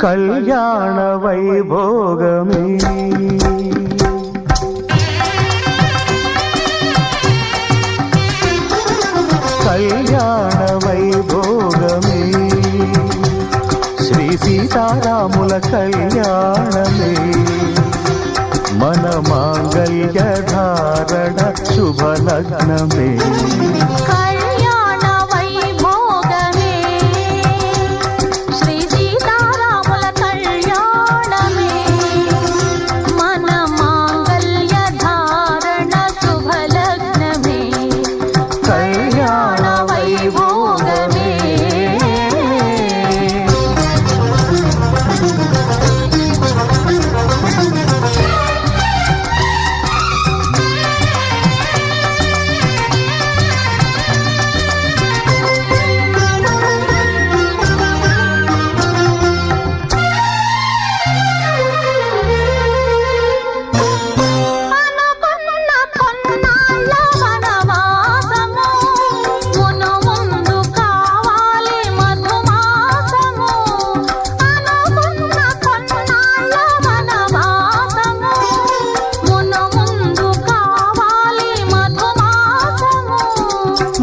కళ్యాణ వైభోగమే కళ్యాణ వైభోగమే శ్రీ సీతారాముల కళ్యాణమే మన మాంగళ్య ధారణ శుభలగ్నమే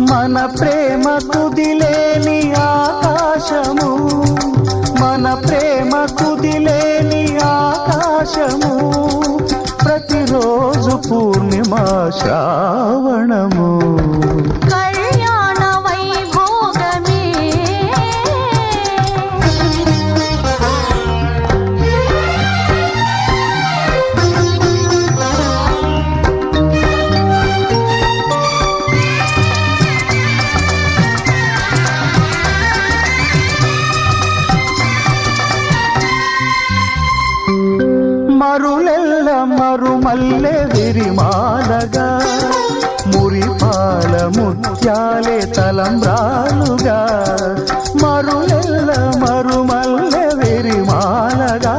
మన ప్రేమ కుదిలేని ఆకాశము మన ప్రేమ కుదిలేని ఆకాశము ప్రతిరోజు పూర్ణిమ శ్రావణము మరులెల్ల మరుమల్లె విరిమాలగా మురిపాల ముత్యాలే తలంబ్రాలుగా మరులెల్ల మరుమల్లె విరిమాలగా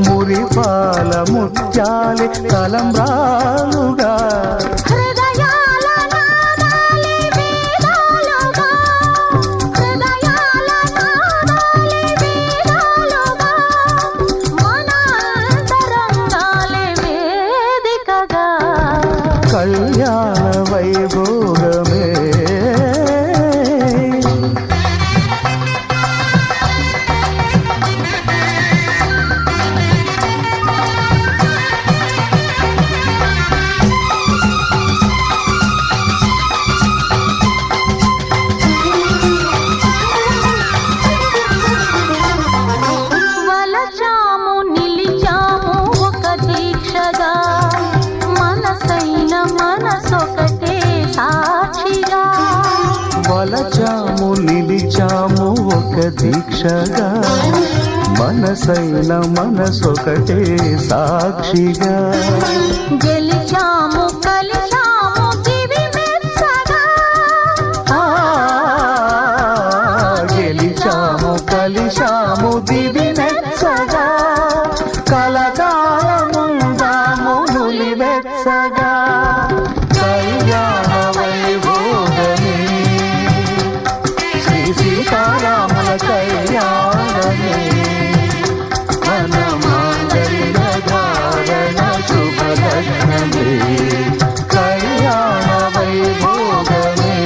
మురిపాల ముత్యాలే తలంబ్రాలుగా కళ్యాణ వైభోగమే వలచాము నిలిచాము ఒక దీక్షగా మనసొకటే సాక్షిగా వలచాము నిలిచాము ఒక దీక్షగా మనసైన మనసొకటే సాక్షిగా గెలిచాము కలిచాము దివి మెచ్చగా గెలిచాము కలిశాము దివి మెచ్చగా కలకాలముందాము నులివెచ్చగా కళ్యాణ వైభోగమే శ్రీ సీతారాముల కళ్యాణమే మన మాంగళ్య ధారణ శుభలగ్నమే కళ్యాణ వైభోగమే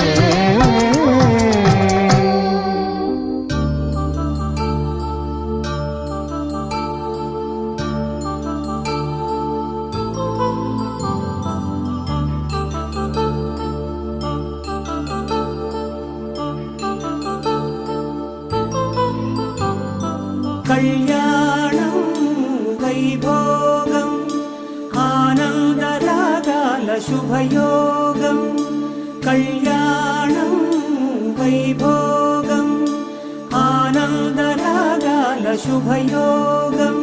కళ్యాణం వైభోగం ఆనందరాగాల శుభయోగం కళ్యాణం వైభోగం ఆనందరాగాల శుభయోగం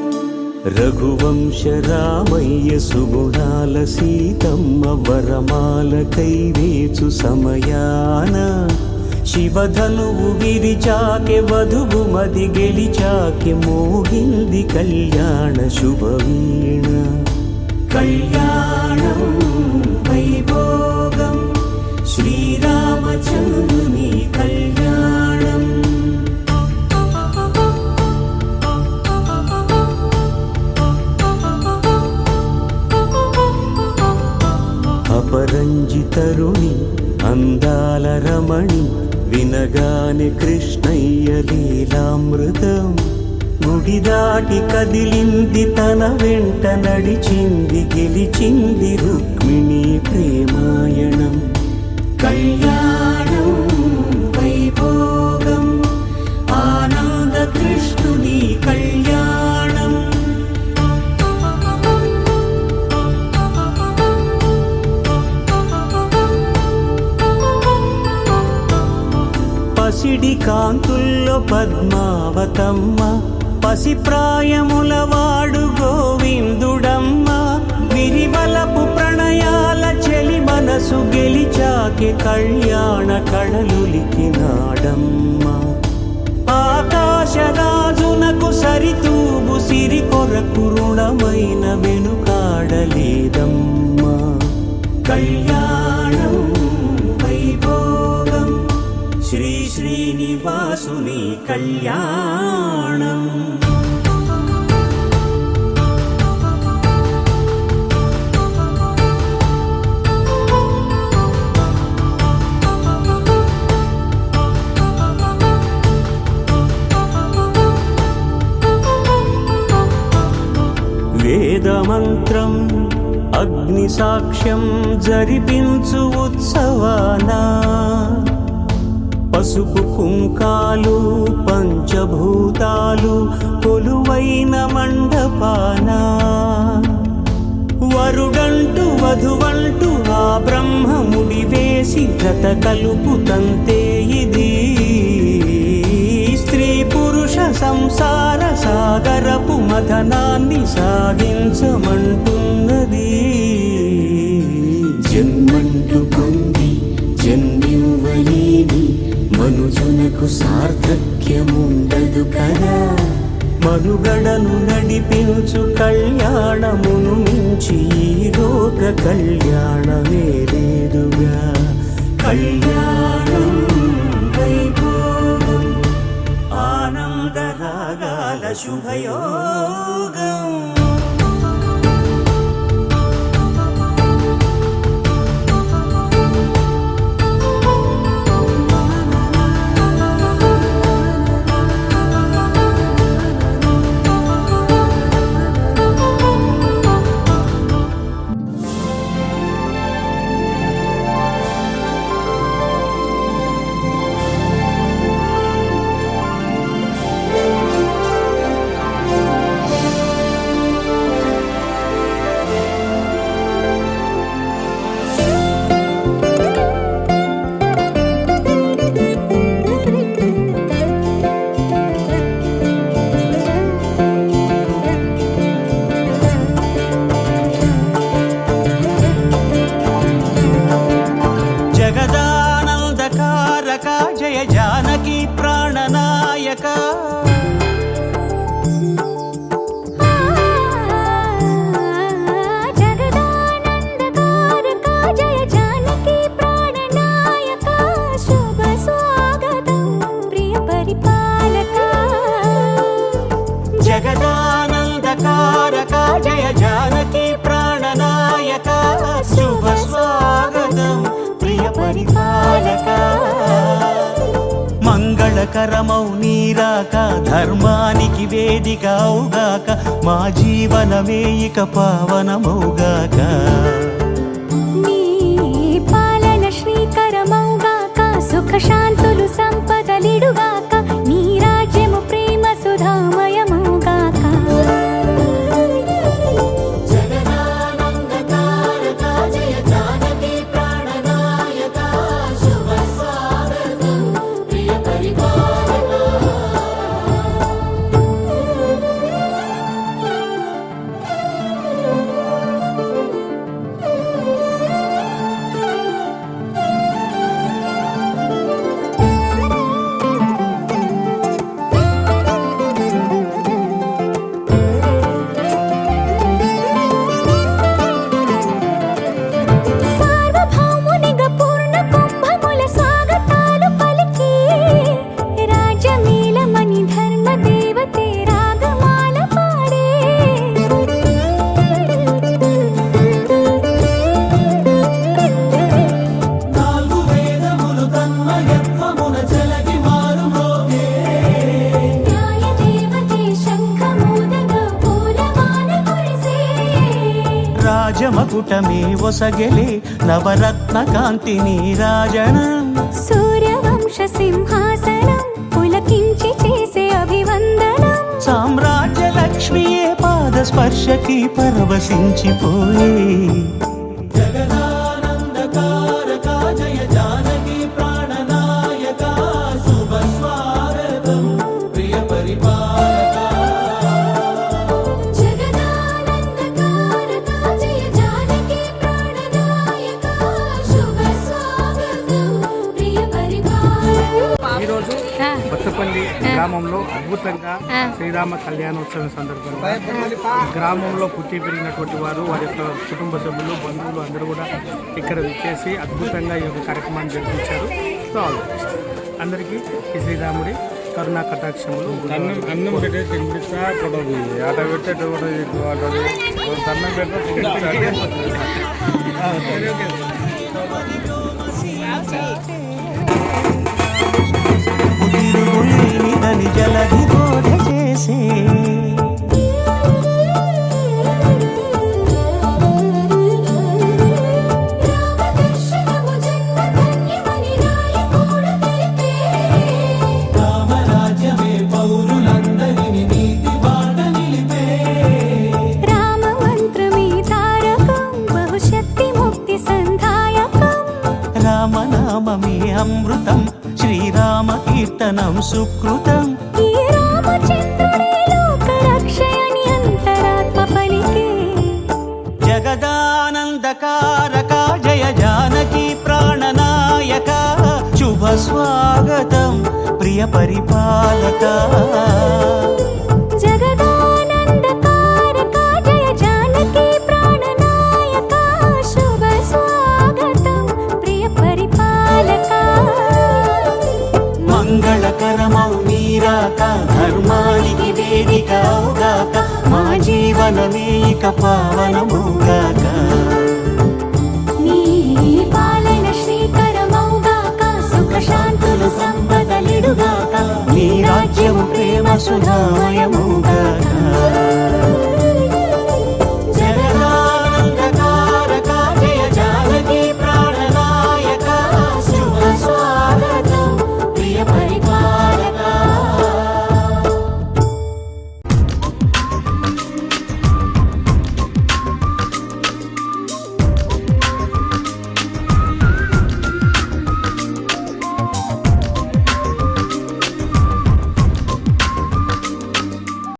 రఘువంశ రామయ్య సుగుణాల సీతమ్మ వరమాల కైవేచు సమయాన శివధనువు విరిచాకె వధువు మది గెలిచాకె మోగింది కళ్యాణ శుభవీణ కళ్యాణం వైభోగం శ్రీరామచంద్రుని కళ్యాణం అద్భుతం. గుడి దాటి కదిలింది, తన వెంట నడిచింది, గెలిచింది రుక్మిణి ప్రేమాయణం. కళ్యాణం వైభోగం ఆనంద కృష్ణుని కళ్యాణం. పసిడి కాంతుల్లో పద్మావతమ్మ, పసిప్రాయముల వాడు గోవిందుడమ్మ. విరివలపు ప్రణయాల చెలి మనసు గెలిచాకే కళ్యాణ కళలులికినాడమ్మ. ఆకాశరాజునకు సరితూగు సిరి కొరకు రుణమైన వెనుకాడలేదమ్మా. కళ్యాణం వైభోగం శ్రీ శ్రీనివాసుని కళ్యాణం. వేదమంత్రం అగ్ని సాక్ష్యం జరిపించు ఉత్సవానా, పసుపు కుంకాలు పంచభూతాలు కొలువైన మండపాన. వరుడంటూ వధువంటూ ఆ బ్రహ్మముడి వేసి జత కలుపుతంతే ఇది. స్త్రీ పురుష సంసార సాగరపు మథనాన్ని సాగించమంటున్నది. జన్మంటూ పొంది జన్మివ్వలేని మనుజునకు సార్థక్యముండదు కదా. మనుగడను నడిపించు కళ్యాణమును మించి ఈ లోక కళ్యాణమే లేదుగా. కళ్యాణం వైభోగం ఆనంద రాగాల శుభయోగం. జయ జానకి ప్రాణనాయక. జగదానందకారక జయ జానకి ప్రాణనాయక. శుభ స్వాగతం ప్రియ పరిపాలక. జగదానందకారక జయ జానకి ప్రాణనాయక. శుభ స్వాగతం ప్రియ పరిపాలక. మంగళకరమౌ నీరాక ధర్మానికి వేదిక అవుగాక. మా జీవనమే ఇక పావనమౌగాక. నీ పాలన శ్రీకరమౌగాక. సుఖ శాంతులు సంపదలిడుగాక. నీ రాజ్యము ప్రేమ సుధామయమౌగాక. మకుటమే ఒసగెలే నవరత్న కాంతి నీరాజనం సూర్యవంశ సింహాసనం పులకించి చేసే అభివందనం సామ్రాజ్య లక్ష్మియే పాద స్పర్శకి పరవశించిపోయే జగదానందకారక జయ జానకి ప్రాణనాయక శుభ స్వాగతం ప్రియ పరిపాలక జగదానందకారక జయ జానకి ప్రాణనాయక శుభ స్వాగతం ప్రియ పరిపాలక. ఈరోజు కొత్తపల్లి గ్రామంలో అద్భుతంగా శ్రీరామ కళ్యాణోత్సవం సందర్భంగా గ్రామంలో పుట్టి పెరిగినటువంటి వారు వారి యొక్క కుటుంబ సభ్యులు బంధువులు అందరూ కూడా ఇక్కడ విచ్చేసి అద్భుతంగా ఈ యొక్క కార్యక్రమాన్ని జరిపించారు. సో అందరికీ ఈ శ్రీరాముడి కరుణా కటాక్షములు. అన్నం పెట్టే తినిపిస్తా కొడదు ఆట పెట్టే అన్నం పెట్టే తిరుగులేనిదని జలధి బోధ చేసే రామదర్శనము జన్మధన్యమని రాయకూడ తెలిపే రామరాజ్యమే పౌరులందరిని నీతి బాట నిలిపే రామ మంత్రమే తారకం బహుశక్తి ముక్తి సంధాయకం రామనామమే అమృతం శ్రీరామ కీర్తనం సుకృతం ఈ రామచంద్రుడే లోక రక్షయని అంతరాత్మ పలికే జగదానందకారక జయ జానకి ప్రాణనాయక శుభ స్వాగతం ప్రియ పరిపాలక జగదానందకారక జయ జానకి ప్రాణనాయక శుభ స్వాగతం ప్రియ పరిపాలక మంగళకరమౌ నీరాక ధర్మానికి వేదిక అవుగాక మా జీవనమే ఇక పావనమౌగాక నీ పాలన శ్రీకరమౌగాక సుఖ శాంతులు సంపదలిడుగాక నీ రాజ్యము ప్రేమ సుధామయమౌగాక